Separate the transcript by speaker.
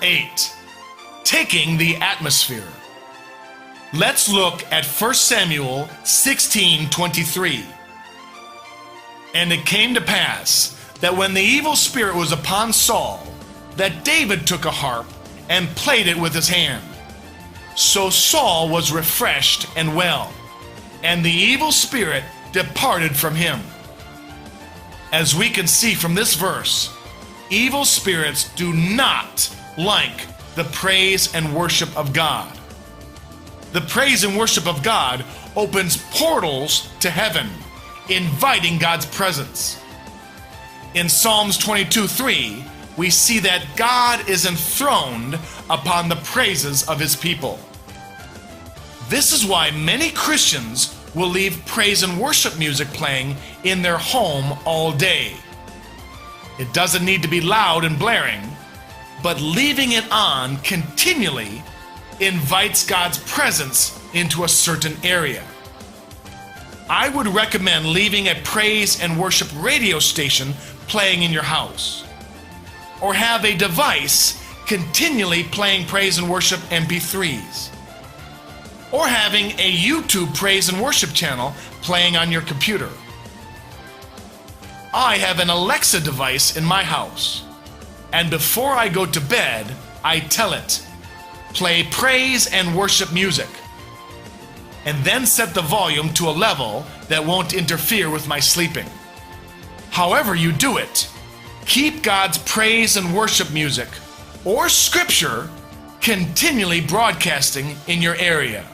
Speaker 1: 8, Taking the Atmosphere. Let's look at 1 Samuel 16:23. And it came to pass that when the evil spirit was upon Saul, that David took a harp and played it with his hand. So Saul was refreshed and well, and the evil spirit departed from him. As we can see from this verse, evil spirits do not like the praise and worship of God. The praise and worship of God opens portals to heaven, inviting God's presence. In Psalms 22:3, we see that God is enthroned upon the praises of his people. This is why many Christians will leave praise and worship music playing in their home all day. It doesn't need to be loud and blaring, but leaving it on continually invites God's presence into a certain area. I would recommend leaving a praise and worship radio station playing in your house, or have a device continually playing praise and worship MP3s, or having a YouTube praise and worship channel playing on your computer. I have an Alexa device in my house, and before I go to bed, I tell it, play praise and worship music, and then set the volume to a level that won't interfere with my sleeping. However you do it, keep God's praise and worship music or scripture continually broadcasting in your area.